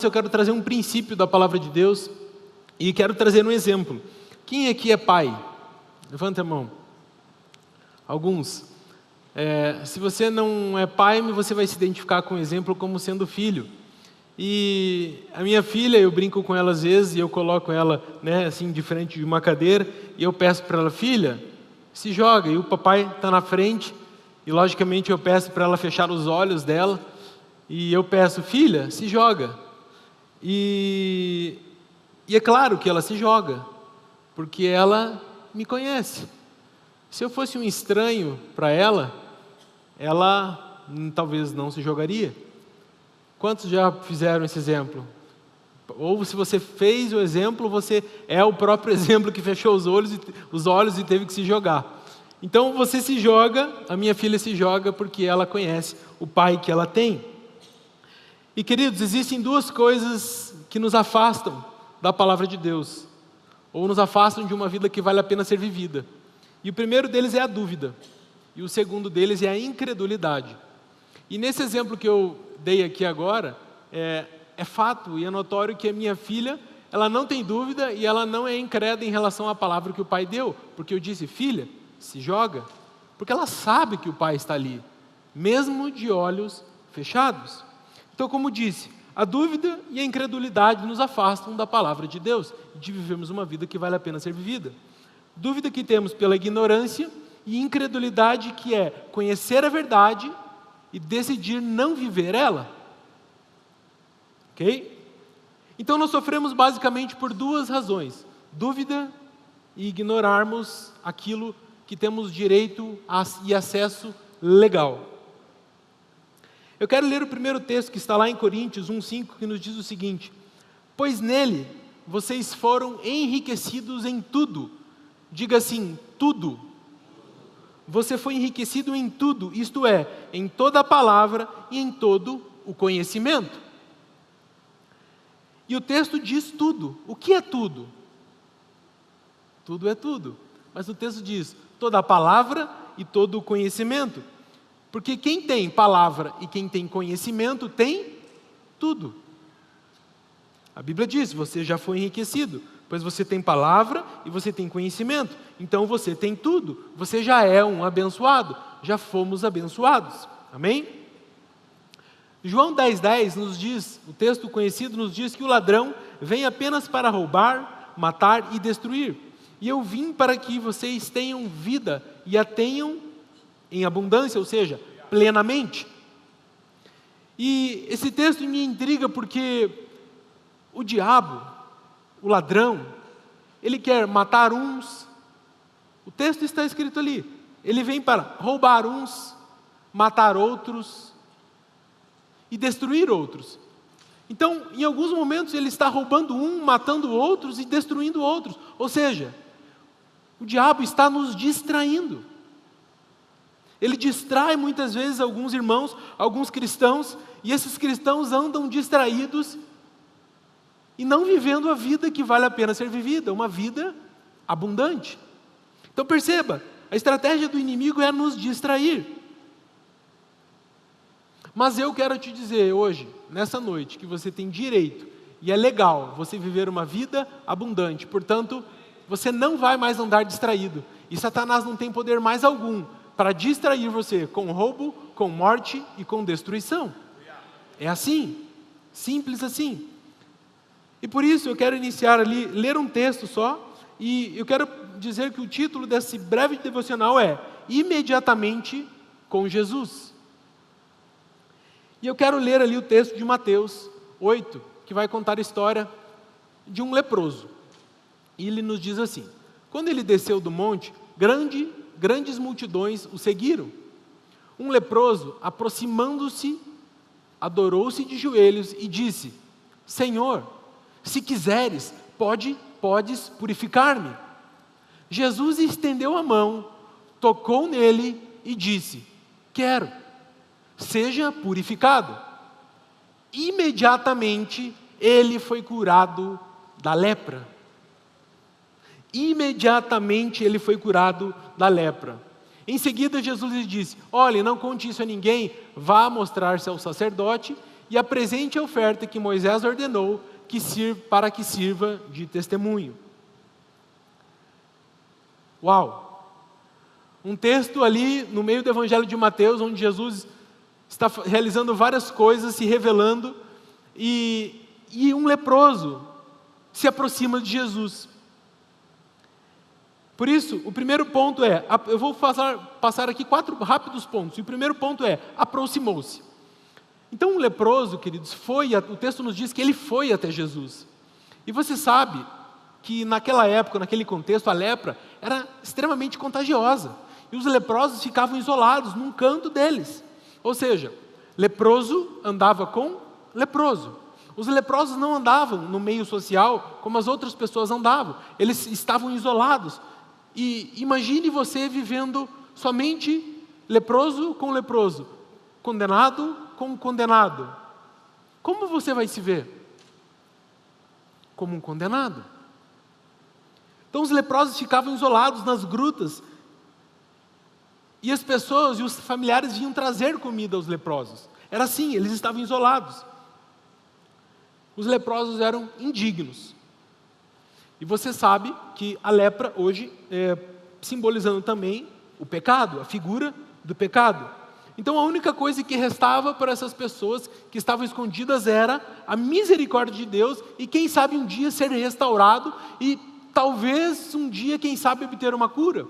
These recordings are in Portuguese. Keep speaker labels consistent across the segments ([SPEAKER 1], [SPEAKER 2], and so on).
[SPEAKER 1] Eu quero trazer um princípio da palavra de Deus e quero trazer um exemplo. Quem aqui é pai? Levanta a mão. Alguns. Se você não é pai, você vai se identificar com o exemplo como sendo filho. E a minha filha, eu brinco com ela às vezes e eu coloco ela, assim, de frente de uma cadeira e eu peço para ela: filha, se joga. E o papai está na frente e logicamente eu peço para ela fechar os olhos dela e eu peço: filha, se joga. E é claro que ela se joga, porque ela me conhece. Se eu fosse um estranho para ela, ela talvez não se jogaria. Quantos já fizeram esse exemplo? Ou se você fez o exemplo, você é o próprio exemplo que fechou os olhos e teve que se jogar. Então você se joga, a minha filha se joga porque ela conhece o pai que ela tem. E queridos, existem duas coisas que nos afastam da palavra de Deus, ou nos afastam de uma vida que vale a pena ser vivida. E o primeiro deles é a dúvida, e o segundo deles é a incredulidade. E nesse exemplo que eu dei aqui agora, é fato e é notório que a minha filha, ela não tem dúvida e ela não é incrédula em relação à palavra que o pai deu, porque eu disse: filha, se joga, porque ela sabe que o pai está ali, mesmo de olhos fechados. Então, como disse, a dúvida e a incredulidade nos afastam da palavra de Deus, de vivermos uma vida que vale a pena ser vivida. Dúvida que temos pela ignorância e incredulidade que é conhecer a verdade e decidir não viver ela. Ok? Então nós sofremos basicamente por duas razões: dúvida e ignorarmos aquilo que temos direito e acesso legal. Eu quero ler o primeiro texto que está lá em Coríntios 1:5, que nos diz o seguinte: pois nele vocês foram enriquecidos em tudo. Diga assim: tudo. Você foi enriquecido em tudo, isto é, em toda a palavra e em todo o conhecimento. E o texto diz tudo. O que é tudo? Tudo é tudo. Mas o texto diz toda a palavra e todo o conhecimento. Porque quem tem palavra e quem tem conhecimento tem tudo. A Bíblia diz: você já foi enriquecido, pois você tem palavra e você tem conhecimento. Então você tem tudo, você já é um abençoado, já fomos abençoados. Amém? João 10:10 nos diz, o texto conhecido nos diz que o ladrão vem apenas para roubar, matar e destruir. E eu vim para que vocês tenham vida e a tenham em abundância, ou seja, plenamente. E esse texto me intriga porque o diabo, o ladrão, ele quer matar uns. O texto está escrito ali. Ele vem para roubar uns, matar outros e destruir outros. Então, em alguns momentos ele está roubando um, matando outros e destruindo outros. Ou seja, o diabo está nos distraindo. Ele distrai muitas vezes alguns irmãos, alguns cristãos, e esses cristãos andam distraídos e não vivendo a vida que vale a pena ser vivida, uma vida abundante. Então perceba, a estratégia do inimigo é nos distrair. Mas eu quero te dizer hoje, nessa noite, que você tem direito, e é legal você viver uma vida abundante. Portanto, você não vai mais andar distraído, e Satanás não tem poder mais algum para distrair você com roubo, com morte e com destruição. É assim, simples assim. E por isso eu quero iniciar ali, ler um texto só, e eu quero dizer que o título desse breve devocional é Imediatamente com Jesus. E eu quero ler ali o texto de Mateus 8, que vai contar a história de um leproso. E ele nos diz assim: quando ele desceu do monte, grandes multidões o seguiram. Um leproso, aproximando-se, adorou-se de joelhos e disse: Senhor, se quiseres, podes purificar-me. Jesus estendeu a mão, tocou nele e disse: quero, seja purificado. Imediatamente ele foi curado da lepra. Imediatamente ele foi curado da lepra. Em seguida Jesus lhe disse: olhe, não conte isso a ninguém, vá mostrar-se ao sacerdote e apresente a oferta que Moisés ordenou para que sirva de testemunho. Uau! Um texto ali no meio do Evangelho de Mateus, onde Jesus está realizando várias coisas, se revelando, e um leproso se aproxima de Jesus. Por isso, o primeiro ponto eu vou passar aqui 4 rápidos pontos. E o primeiro ponto aproximou-se. Então, um leproso, queridos, o texto nos diz que ele foi até Jesus. E você sabe que naquela época, naquele contexto, a lepra era extremamente contagiosa. E os leprosos ficavam isolados num canto deles. Ou seja, leproso andava com leproso. Os leprosos não andavam no meio social como as outras pessoas andavam. Eles estavam isolados. E imagine você vivendo somente leproso com leproso, condenado com condenado. Como você vai se ver? Como um condenado. Então os leprosos ficavam isolados nas grutas. E as pessoas e os familiares vinham trazer comida aos leprosos. Era assim, eles estavam isolados. Os leprosos eram indignos. E você sabe que a lepra hoje simbolizando também o pecado, a figura do pecado. Então a única coisa que restava para essas pessoas que estavam escondidas era a misericórdia de Deus e quem sabe um dia ser restaurado e talvez um dia, quem sabe, obter uma cura.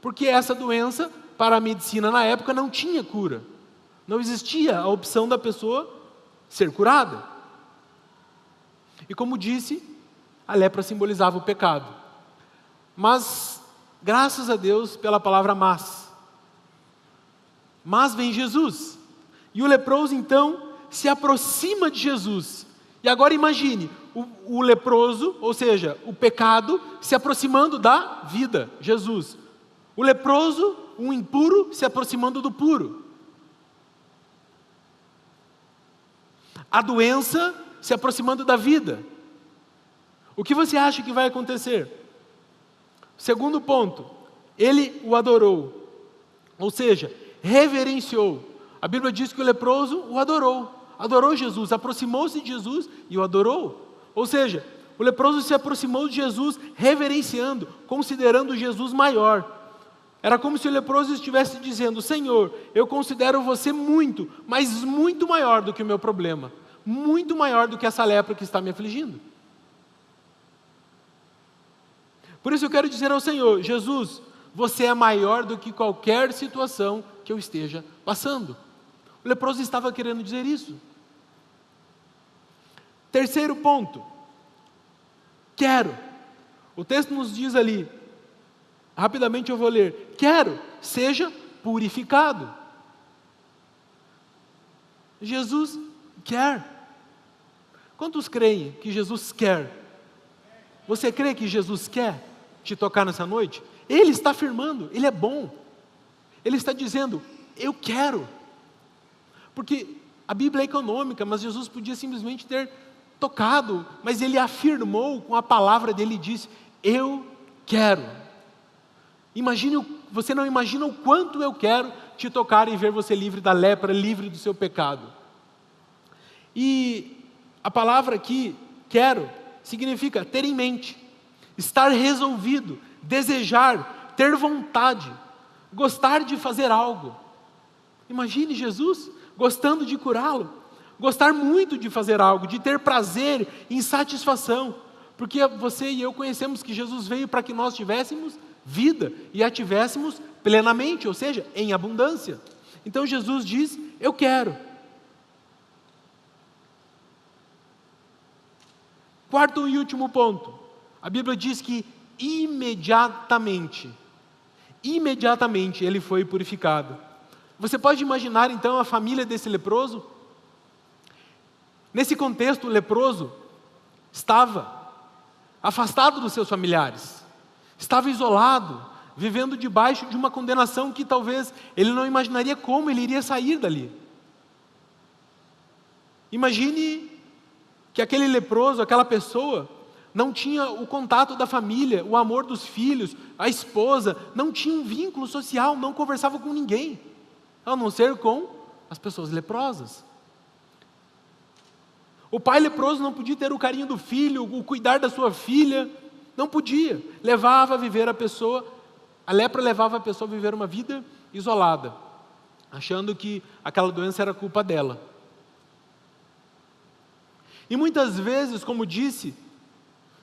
[SPEAKER 1] Porque essa doença, para a medicina na época, não tinha cura. Não existia a opção da pessoa ser curada. E como disse, a lepra simbolizava o pecado. Mas, graças a Deus pela palavra mas vem Jesus. E o leproso então se aproxima de Jesus. E agora imagine, o leproso, ou seja, o pecado, se aproximando da vida, Jesus. O leproso, um impuro, se aproximando do puro. A doença se aproximando da vida. O que você acha que vai acontecer? Segundo ponto, ele o adorou. Ou seja, reverenciou. A Bíblia diz que o leproso o adorou. Adorou Jesus, aproximou-se de Jesus e o adorou. Ou seja, o leproso se aproximou de Jesus reverenciando, considerando Jesus maior. Era como se o leproso estivesse dizendo: Senhor, eu considero você muito, mas muito maior do que o meu problema. Muito maior do que essa lepra que está me afligindo. Por isso eu quero dizer ao Senhor: Jesus, você é maior do que qualquer situação que eu esteja passando. O leproso estava querendo dizer isso. Terceiro ponto. Quero. O texto nos diz ali, rapidamente eu vou ler: quero, seja purificado. Jesus quer. Quantos creem que Jesus quer? Você crê que Jesus quer te tocar nessa noite? Ele está afirmando, Ele é bom. Ele está dizendo: eu quero. Porque a Bíblia é econômica, mas Jesus podia simplesmente ter tocado, mas Ele afirmou com a palavra dele e disse: eu quero. Você não imagina o quanto eu quero te tocar e ver você livre da lepra, livre do seu pecado. E a palavra aqui, quero, significa ter em mente, estar resolvido, desejar, ter vontade, gostar de fazer algo. Imagine Jesus gostando de curá-lo, gostar muito de fazer algo, de ter prazer, insatisfação, porque você e eu conhecemos que Jesus veio para que nós tivéssemos vida e a tivéssemos plenamente, ou seja, em abundância. Então Jesus diz: eu quero. Quarto e último ponto, a Bíblia diz que imediatamente ele foi purificado. Você pode imaginar então a família desse leproso? Nesse contexto, o leproso estava afastado dos seus familiares, estava isolado, vivendo debaixo de uma condenação que talvez ele não imaginaria como ele iria sair dali. Imagine que aquele leproso, aquela pessoa, não tinha o contato da família, o amor dos filhos, a esposa, não tinha um vínculo social, não conversava com ninguém, a não ser com as pessoas leprosas. O pai leproso não podia ter o carinho do filho, o cuidar da sua filha, não podia. Levava a viver a lepra levava a pessoa a viver uma vida isolada, achando que aquela doença era culpa dela. E muitas vezes, como disse,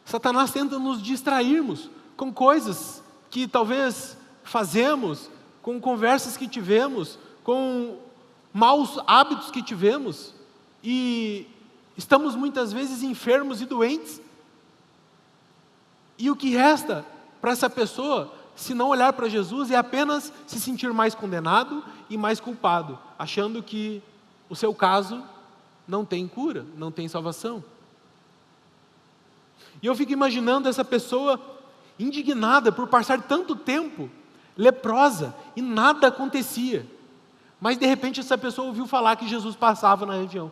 [SPEAKER 1] Satanás tenta nos distrairmos com coisas que talvez fazemos, com conversas que tivemos, com maus hábitos que tivemos, e estamos muitas vezes enfermos e doentes, e o que resta para essa pessoa, se não olhar para Jesus, é apenas se sentir mais condenado e mais culpado, achando que o seu caso não tem cura, não tem salvação. E eu fico imaginando essa pessoa indignada por passar tanto tempo leprosa e nada acontecia. Mas de repente essa pessoa ouviu falar que Jesus passava na região.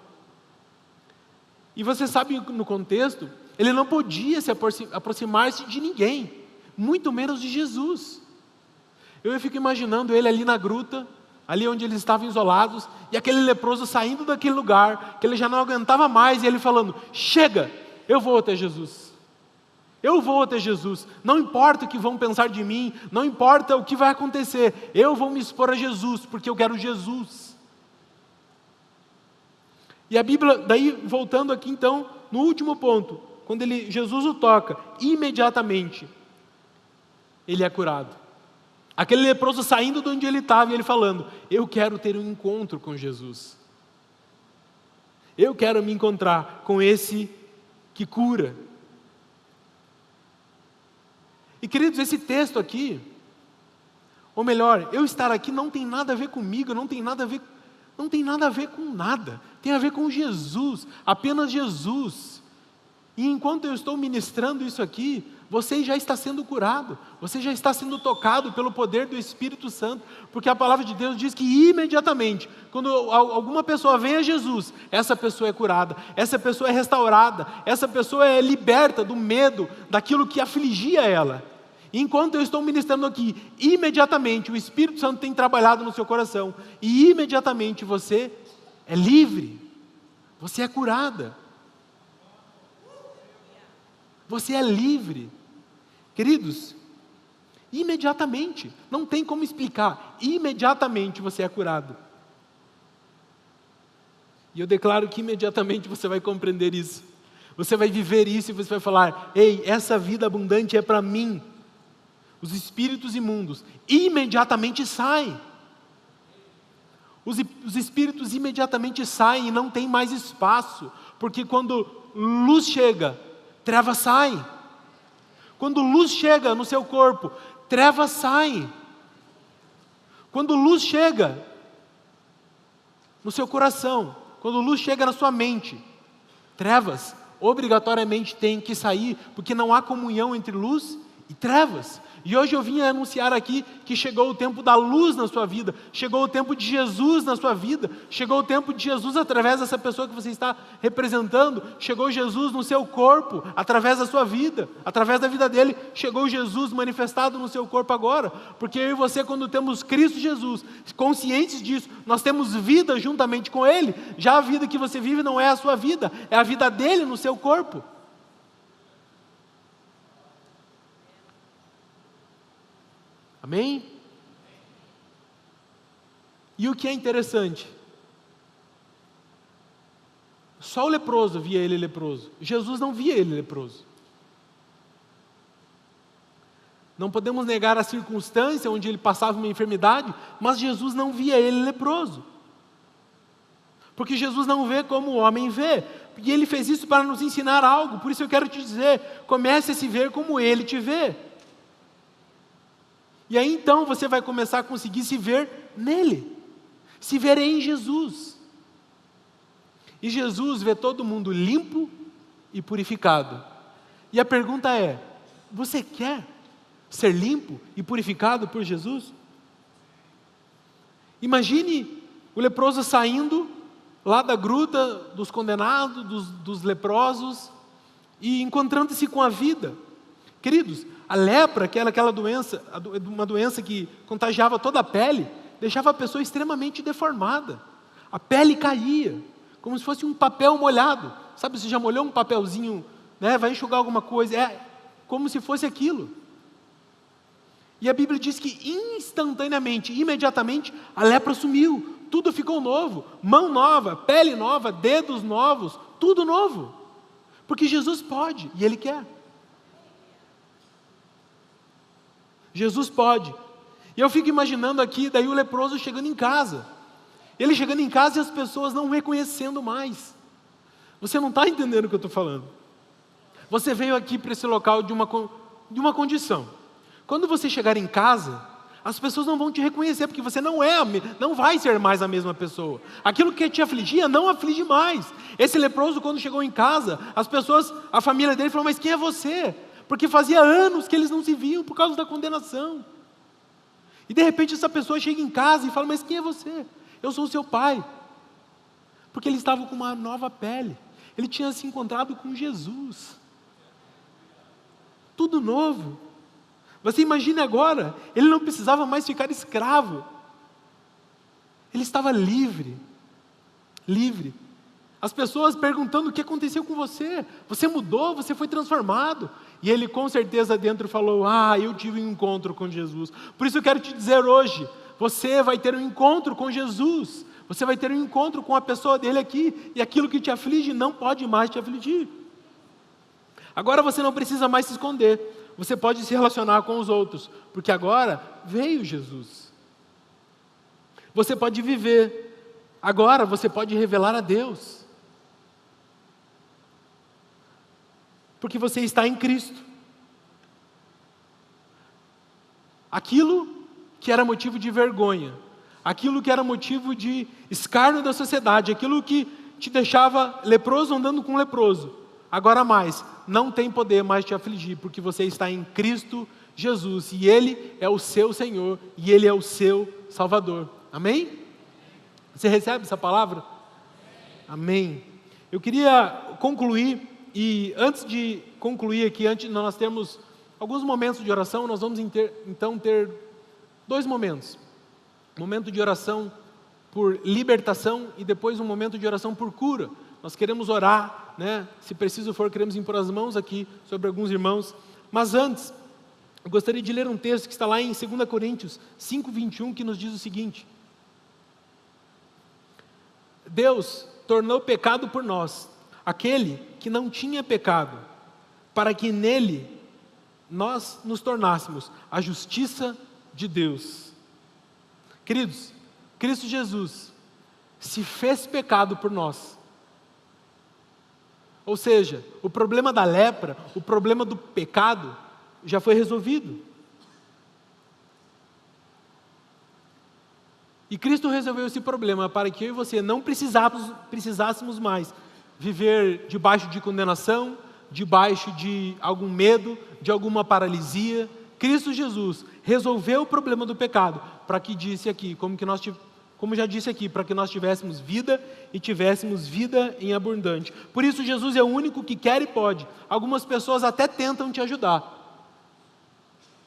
[SPEAKER 1] E você sabe, no contexto, ele não podia se aproximar-se de ninguém, muito menos de Jesus. Eu fico imaginando ele ali na gruta, ali onde eles estavam isolados, e aquele leproso saindo daquele lugar, que ele já não aguentava mais, e ele falando: chega, eu vou até Jesus. Eu vou até Jesus, não importa o que vão pensar de mim, não importa o que vai acontecer, eu vou me expor a Jesus, porque eu quero Jesus. E a Bíblia, daí voltando aqui então, no último ponto, quando Jesus o toca, imediatamente, ele é curado. Aquele leproso saindo de onde ele estava e ele falando: eu quero ter um encontro com Jesus. Eu quero me encontrar com esse que cura. E queridos, esse texto aqui, ou melhor, eu estar aqui não tem nada a ver comigo, não tem nada a ver com nada, tem a ver com Jesus, apenas Jesus. E enquanto eu estou ministrando isso aqui, você já está sendo curado, você já está sendo tocado pelo poder do Espírito Santo, porque a palavra de Deus diz que imediatamente, quando alguma pessoa vem a Jesus, essa pessoa é curada, essa pessoa é restaurada, essa pessoa é liberta do medo, daquilo que afligia ela. E enquanto eu estou ministrando aqui, imediatamente o Espírito Santo tem trabalhado no seu coração, e imediatamente você é livre, você é curada. Você é livre. Queridos, imediatamente, não tem como explicar, imediatamente você é curado. E eu declaro que imediatamente você vai compreender isso. Você vai viver isso e você vai falar: ei, essa vida abundante é para mim. Os espíritos imundos imediatamente saem. Os espíritos imediatamente saem e não tem mais espaço, porque quando luz chega, trevas saem. Quando luz chega no seu corpo, trevas saem. Quando luz chega no seu coração, quando luz chega na sua mente, trevas obrigatoriamente têm que sair, porque não há comunhão entre luz e trevas. E hoje eu vim anunciar aqui que chegou o tempo da luz na sua vida, chegou o tempo de Jesus na sua vida, chegou o tempo de Jesus através dessa pessoa que você está representando, chegou Jesus no seu corpo, através da sua vida, através da vida dele, chegou Jesus manifestado no seu corpo agora, porque eu e você, quando temos Cristo Jesus, conscientes disso, nós temos vida juntamente com Ele. Já a vida que você vive não é a sua vida, é a vida dele no seu corpo. Amém? E o que é interessante? Só o leproso via ele leproso. Jesus não via ele leproso. Não podemos negar a circunstância onde ele passava uma enfermidade, mas Jesus não via ele leproso. Porque Jesus não vê como o homem vê. E ele fez isso para nos ensinar algo. Por isso eu quero te dizer, comece a se ver como ele te vê. E aí então você vai começar a conseguir se ver nele, se ver em Jesus. E Jesus vê todo mundo limpo e purificado. E a pergunta é: você quer ser limpo e purificado por Jesus? Imagine o leproso saindo lá da gruta dos condenados, dos leprosos, e encontrando-se com a vida. Queridos, a lepra, que era aquela doença, uma doença que contagiava toda a pele, deixava a pessoa extremamente deformada. A pele caía, como se fosse um papel molhado. sabe, você já molhou um papelzinho, né, vai enxugar alguma coisa, é como se fosse aquilo. E a Bíblia diz que instantaneamente, imediatamente, a lepra sumiu, tudo ficou novo, mão nova, pele nova, dedos novos, tudo novo, porque Jesus pode, e Ele quer. Jesus pode. E eu fico imaginando aqui, daí o leproso chegando em casa, ele chegando em casa e as pessoas não o reconhecendo mais. Você não está entendendo o que eu estou falando. Você veio aqui para esse local de uma condição. Quando você chegar em casa, as pessoas não vão te reconhecer, porque você não vai ser mais a mesma pessoa. Aquilo que te afligia, não aflige mais. Esse leproso, quando chegou em casa, a família dele falou, mas quem é você? Porque fazia anos que eles não se viam por causa da condenação. E de repente essa pessoa chega em casa e fala, mas quem é você? Eu sou o seu pai. Porque ele estava com uma nova pele. Ele tinha se encontrado com Jesus. Tudo novo. Você imagina agora, ele não precisava mais ficar escravo. Ele estava livre. Livre. As pessoas perguntando o que aconteceu com você. Você mudou, você foi transformado. E ele com certeza dentro falou, eu tive um encontro com Jesus. Por isso eu quero te dizer hoje, você vai ter um encontro com Jesus. Você vai ter um encontro com a pessoa dele aqui. E aquilo que te aflige não pode mais te afligir. Agora você não precisa mais se esconder. Você pode se relacionar com os outros. Porque agora veio Jesus. Você pode viver. Agora você pode revelar a Deus. Porque você está em Cristo. Aquilo que era motivo de vergonha, aquilo que era motivo de escárnio da sociedade, aquilo que te deixava leproso andando com leproso, agora mais, não tem poder mais te afligir, porque você está em Cristo Jesus, e Ele é o seu Senhor, e Ele é o seu Salvador. Amém? Você recebe essa palavra? Amém. Eu queria concluir, e antes de concluir aqui, nós temos alguns momentos de oração, nós vamos então ter 2 momentos. Um momento de oração por libertação e depois um momento de oração por cura. Nós queremos orar, né? Se preciso for, queremos impor as mãos aqui sobre alguns irmãos. Mas antes, eu gostaria de ler um texto que está lá em 2 Coríntios 5:21, que nos diz o seguinte: Deus tornou pecado por nós, aquele que não tinha pecado, para que nele nós nos tornássemos a justiça de Deus. Queridos, Cristo Jesus se fez pecado por nós. Ou seja, o problema da lepra, o problema do pecado, já foi resolvido. E Cristo resolveu esse problema para que eu e você não precisássemos mais viver debaixo de condenação, debaixo de algum medo, de alguma paralisia. Cristo Jesus resolveu o problema do pecado, para que disse aqui, como já disse aqui, para que nós tivéssemos vida e tivéssemos vida em abundante. Por isso Jesus é o único que quer e pode. Algumas pessoas até tentam te ajudar,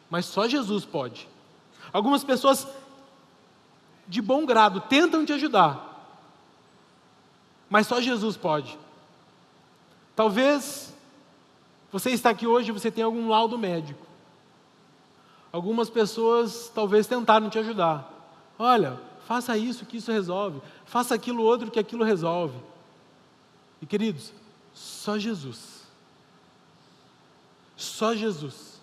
[SPEAKER 1] mas só Jesus pode. Algumas pessoas de bom grado tentam te ajudar, mas só Jesus pode. Talvez você está aqui hoje e você tem algum laudo médico. Algumas pessoas talvez tentaram te ajudar. Olha, faça isso que isso resolve. Faça aquilo outro que aquilo resolve. E queridos, só Jesus. Só Jesus.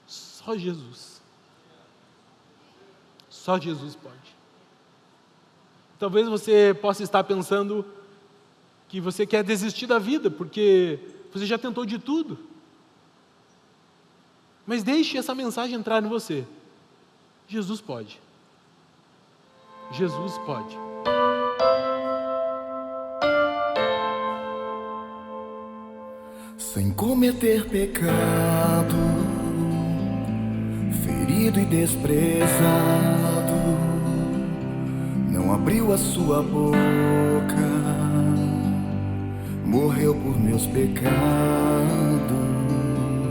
[SPEAKER 1] Só Jesus. Só Jesus pode. Talvez você possa estar pensando que você quer desistir da vida, porque você já tentou de tudo. Mas deixe essa mensagem entrar em você. Jesus pode. Jesus pode.
[SPEAKER 2] Sem cometer pecado, ferido e desprezado, não abriu a sua boca, morreu por meus pecados.